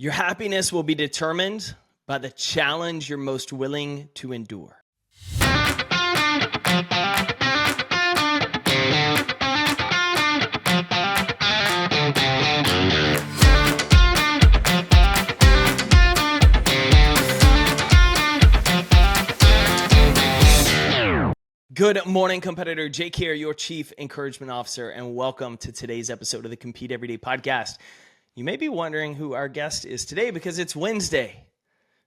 Your happiness will be determined by the challenge you're most willing to endure. Good morning, competitor. Jake here, your Chief Encouragement Officer, and welcome to today's episode of the Compete Everyday podcast. You may be wondering who our guest is today because it's Wednesday.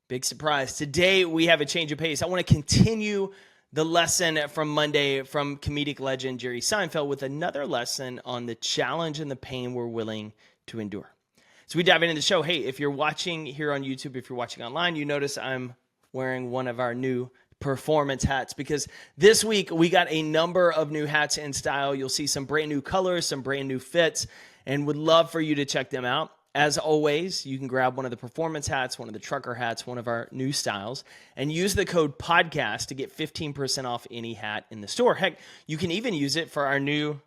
Big surprise. Today, we have a change of pace. I want to continue the lesson from Monday from comedic legend Jerry Seinfeld with another lesson on the challenge and the pain we're willing to endure. So we dive into the show. Hey, if you're watching here on YouTube, if you're watching online, you notice I'm wearing one of our new performance hats because this week we got a number of new hats in style. You'll see some brand new colors, some brand new fits, and would love for you to check them out. As always, you can grab one of the performance hats, one of the trucker hats, one of our new styles, and use the code podcast to get 15% off any hat in the store. Heck, you can even use it for our new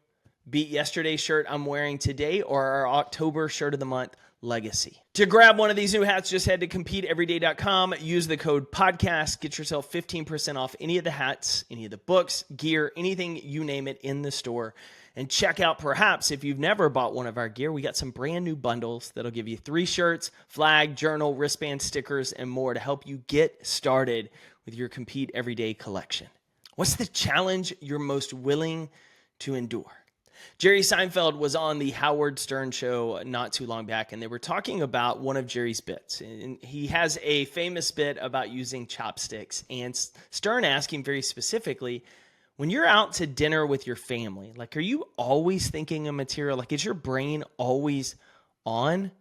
Beat Yesterday shirt I'm wearing today or our October shirt of the month, Legacy. To grab one of these new hats, just head to CompeteEveryday.com, use the code podcast, get yourself 15% off any of the hats, any of the books, gear, anything you name it in the store. And check out, perhaps, if you've never bought one of our gear, we got some brand new bundles that'll give you 3 shirts, flag, journal, wristband, stickers, and more to help you get started with your Compete Everyday collection. What's the challenge you're most willing to endure? Jerry Seinfeld was on the Howard Stern show not too long back, and they were talking about one of Jerry's bits. And he has a famous bit about using chopsticks. And Stern asked him very specifically, when you're out to dinner with your family, like, are you always thinking of material? Like, is your brain always on?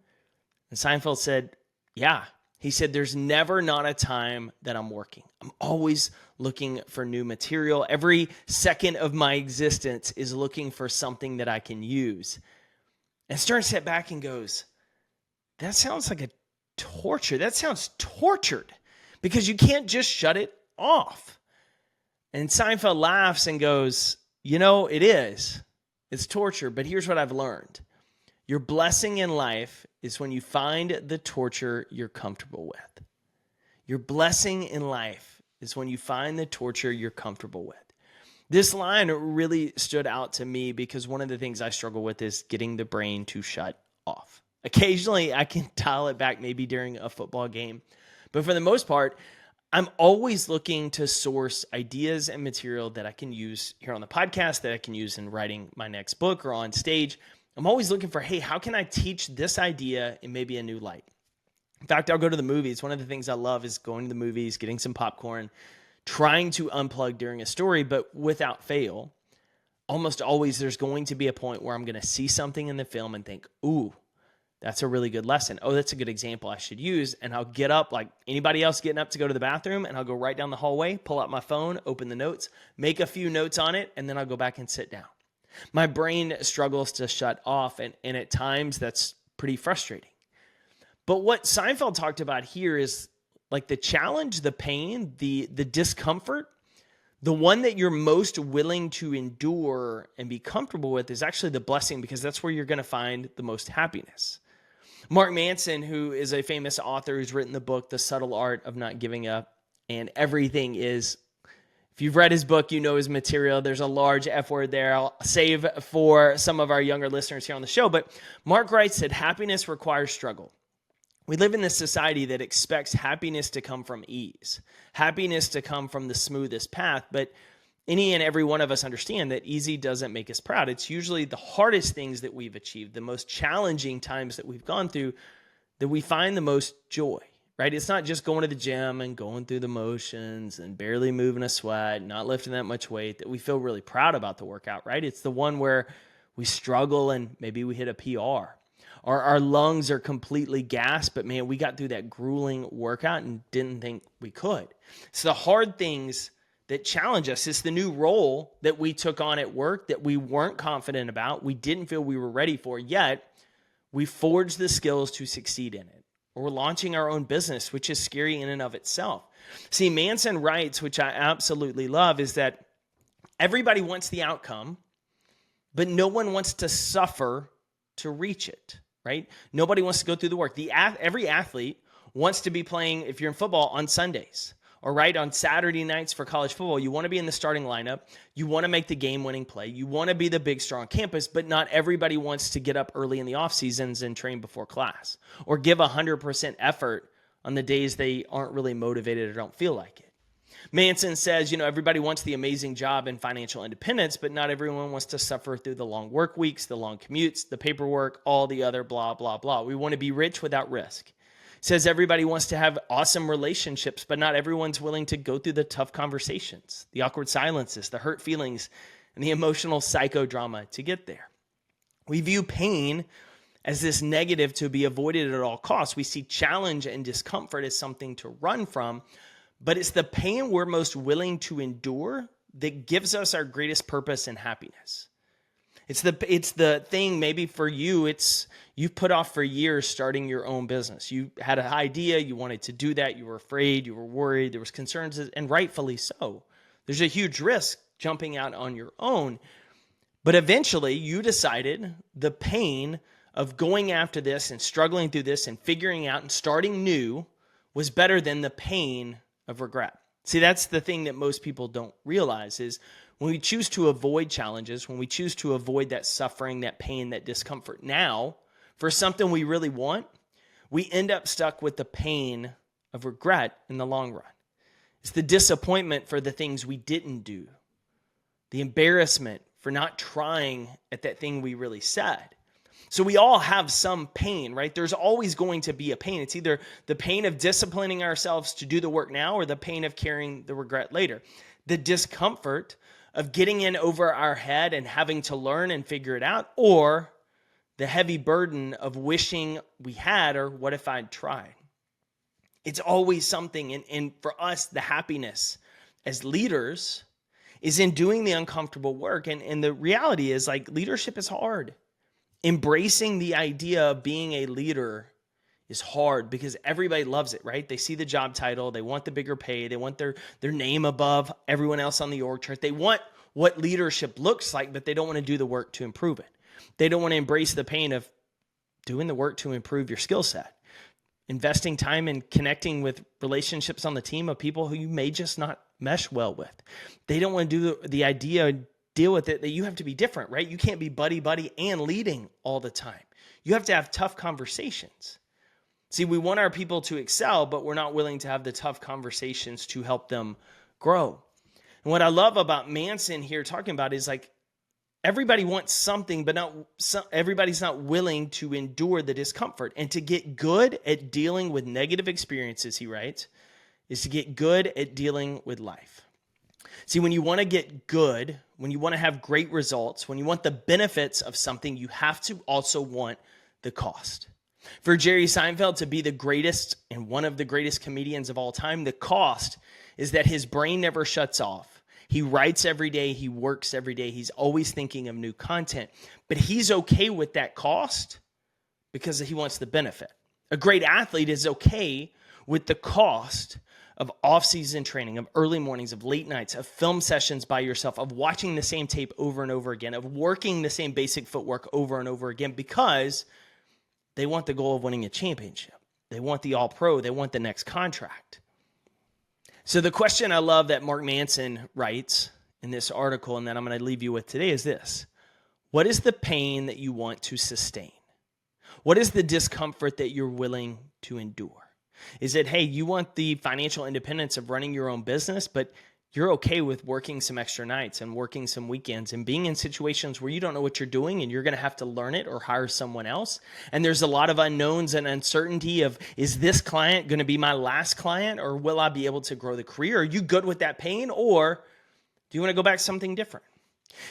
And Seinfeld said, yeah. He said, there's never not a time that I'm working. I'm always looking for new material. Every second of my existence is looking for something that I can use. And Stern sat back and goes, that sounds like a torture. That sounds tortured because you can't just shut it off. And Seinfeld laughs and goes, you know, it is. It's torture, but here's what I've learned. Your blessing in life is when you find the torture you're comfortable with. Your blessing in life is when you find the torture you're comfortable with. This line really stood out to me because one of the things I struggle with is getting the brain to shut off. Occasionally, I can dial it back maybe during a football game. But for the most part, I'm always looking to source ideas and material that I can use here on the podcast, that I can use in writing my next book or on stage. I'm always looking for, hey, how can I teach this idea in maybe a new light? In fact, I'll go to the movies. One of the things I love is going to the movies, getting some popcorn, trying to unplug during a story, but without fail, almost always there's going to be a point where I'm going to see something in the film and think, ooh, that's a really good lesson. Oh, that's a good example I should use. And I'll get up like anybody else getting up to go to the bathroom, and I'll go right down the hallway, pull out my phone, open the notes, make a few notes on it, and then I'll go back and sit down. My brain struggles to shut off, and at times that's pretty frustrating. But what Seinfeld talked about here is like the challenge, the pain, the discomfort, the one that you're most willing to endure and be comfortable with is actually the blessing, because that's where you're going to find the most happiness. Mark Manson, who is a famous author who's written the book, The Subtle Art of Not Giving Up, and everything is, if you've read his book, you know his material. There's a large F word there. I'll save for some of our younger listeners here on the show. But Mark writes that happiness requires struggle. We live in this society that expects happiness to come from ease, happiness to come from the smoothest path. But any and every one of us understand that easy doesn't make us proud. It's usually the hardest things that we've achieved, the most challenging times that we've gone through, that we find the most joy, right? It's not just going to the gym and going through the motions and barely moving a sweat, not lifting that much weight, that we feel really proud about the workout, right? It's the one where we struggle and maybe we hit a PR. Or our lungs are completely gassed, but man, we got through that grueling workout and didn't think we could. It's the hard things that challenge us. It's the new role that we took on at work that we weren't confident about, we didn't feel we were ready for, yet we forged the skills to succeed in it. Or we're launching our own business, which is scary in and of itself. See, Manson writes, which I absolutely love, is that everybody wants the outcome, but no one wants to suffer to reach it. right? Nobody wants to go through the work. Every athlete wants to be playing, if you're in football, on Sundays. Or right on Saturday nights for college football, you want to be in the starting lineup. You want to make the game-winning play. You want to be the big star on campus, but not everybody wants to get up early in the off seasons and train before class or give 100% effort on the days they aren't really motivated or don't feel like it. Manson says, everybody wants the amazing job and financial independence, but not everyone wants to suffer through the long work weeks, the long commutes, the paperwork, all the other blah, blah, blah. We want to be rich without risk. Says everybody wants to have awesome relationships, but not everyone's willing to go through the tough conversations, the awkward silences, the hurt feelings, and the emotional psychodrama to get there. We view pain as this negative to be avoided at all costs. We see challenge and discomfort as something to run from, but it's the pain we're most willing to endure that gives us our greatest purpose and happiness. It's the thing, maybe for you, you've put off for years starting your own business. You had an idea, you wanted to do that, you were afraid, you were worried, there was concerns, and rightfully so. There's a huge risk jumping out on your own. But eventually you decided the pain of going after this and struggling through this and figuring out and starting new was better than the pain of regret. See, that's the thing that most people don't realize is when we choose to avoid challenges, when we choose to avoid that suffering, that pain, that discomfort now for something we really want, we end up stuck with the pain of regret in the long run. It's the disappointment for the things we didn't do, the embarrassment for not trying at that thing we really said. So we all have some pain, right? There's always going to be a pain. It's either the pain of disciplining ourselves to do the work now or the pain of carrying the regret later. The discomfort of getting in over our head and having to learn and figure it out, or the heavy burden of wishing we had, or what if I'd tried? It's always something. And for us, the happiness as leaders is in doing the uncomfortable work. And the reality is, like, leadership is hard. Embracing the idea of being a leader is hard because everybody loves it, right? They see the job title. They want the bigger pay. They want their name above everyone else on the org chart. They want what leadership looks like, but they don't want to do the work to improve it. They don't want to embrace the pain of doing the work to improve your skill set, investing time in connecting with relationships on the team of people who you may just not mesh well with. They don't want to do the idea, deal with it, that you have to be different, right? You can't be buddy and leading all the time. You have to have tough conversations. See, we want our people to excel, but we're not willing to have the tough conversations to help them grow. And what I love about Manson here talking about is, like, everybody wants something, but everybody's not willing to endure the discomfort. And to get good at dealing with negative experiences, he writes, is to get good at dealing with life. See, when you want to get good, when you want to have great results, when you want the benefits of something, you have to also want the cost. For Jerry Seinfeld to be the greatest and one of the greatest comedians of all time, the cost is that his brain never shuts off. He writes every day. He works every day. He's always thinking of new content. But he's okay with that cost because he wants the benefit. A great athlete is okay with the cost of off-season training, of early mornings, of late nights, of film sessions by yourself, of watching the same tape over and over again, of working the same basic footwork over and over again, because they want the goal of winning a championship. They want the all-pro. They want the next contract. So the question I love that Mark Manson writes in this article, and that I'm going to leave you with today, is this: what is the pain that you want to sustain? What is the discomfort that you're willing to endure? Is it, hey, you want the financial independence of running your own business, but you're okay with working some extra nights and working some weekends and being in situations where you don't know what you're doing and you're going to have to learn it or hire someone else? And there's a lot of unknowns and uncertainty of, is this client going to be my last client, or will I be able to grow the career? Are you good with that pain, or do you want to go back to something different?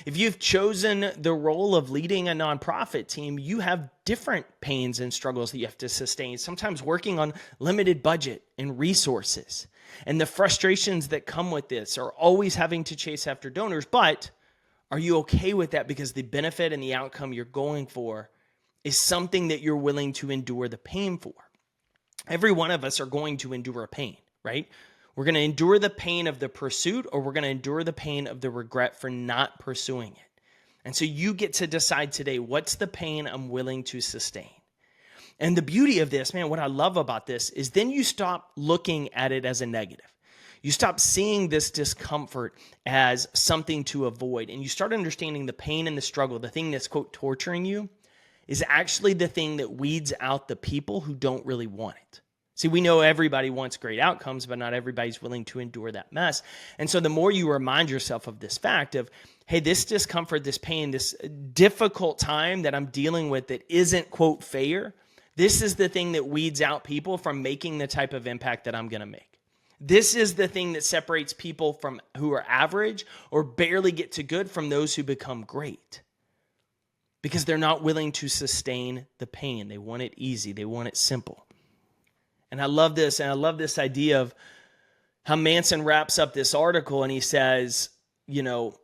If you've chosen the role of leading a nonprofit team, you have different pains and struggles that you have to sustain, sometimes working on limited budget and resources. And the frustrations that come with this are always having to chase after donors. But are you okay with that? Because the benefit and the outcome you're going for is something that you're willing to endure the pain for. Every one of us are going to endure a pain, right? We're going to endure the pain of the pursuit, or we're going to endure the pain of the regret for not pursuing it. And so you get to decide today, what's the pain I'm willing to sustain? And the beauty of this, man, what I love about this is then you stop looking at it as a negative. You stop seeing this discomfort as something to avoid, and you start understanding the pain and the struggle, the thing that's, quote, torturing you, is actually the thing that weeds out the people who don't really want it. See, we know everybody wants great outcomes, but not everybody's willing to endure that mess. And so the more you remind yourself of this fact of, hey, this discomfort, this pain, this difficult time that I'm dealing with that isn't, quote, fair, this is the thing that weeds out people from making the type of impact that I'm going to make. This is the thing that separates people from who are average or barely get to good from those who become great. Because they're not willing to sustain the pain. They want it easy. They want it simple. And I love this. And I love this idea of how Manson wraps up this article and he says, you know,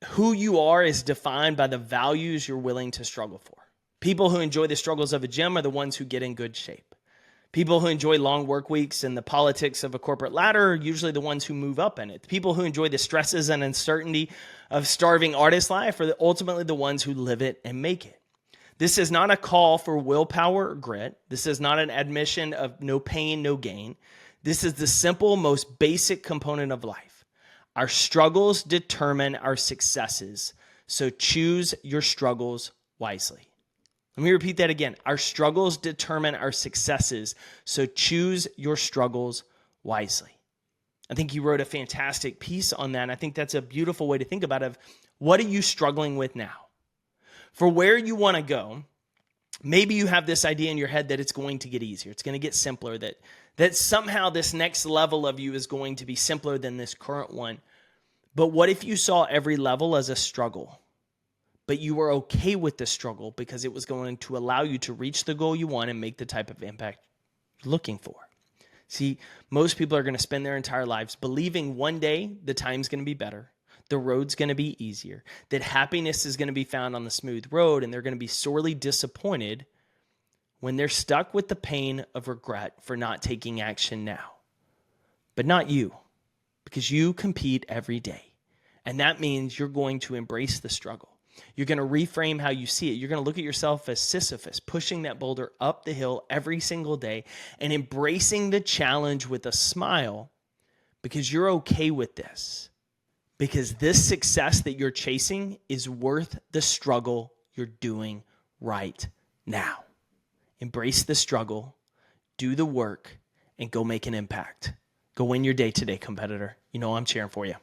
who you are is defined by the values you're willing to struggle for. People who enjoy the struggles of a gym are the ones who get in good shape. People who enjoy long work weeks and the politics of a corporate ladder are usually the ones who move up in it. The people who enjoy the stresses and uncertainty of starving artist life are ultimately the ones who live it and make it. This is not a call for willpower or grit. This is not an admission of no pain, no gain. This is the simple, most basic component of life. Our struggles determine our successes, so choose your struggles wisely. Let me repeat that again. Our struggles determine our successes, so choose your struggles wisely. I think you wrote a fantastic piece on that, and I think that's a beautiful way to think about it. Of what are you struggling with now? For where you want to go, maybe you have this idea in your head that it's going to get easier. It's going to get simpler, that somehow this next level of you is going to be simpler than this current one. But what if you saw every level as a struggle? But you were okay with the struggle because it was going to allow you to reach the goal you want and make the type of impact you're looking for. See, most people are going to spend their entire lives believing one day the time's going to be better, the road's going to be easier, that happiness is going to be found on the smooth road, and they're going to be sorely disappointed when they're stuck with the pain of regret for not taking action now. But not you, because you compete every day, and that means you're going to embrace the struggle. You're going to reframe how you see it. You're going to look at yourself as Sisyphus, pushing that boulder up the hill every single day and embracing the challenge with a smile because you're okay with this. Because this success that you're chasing is worth the struggle you're doing right now. Embrace the struggle, do the work, and go make an impact. Go win your day today, competitor. You know I'm cheering for you.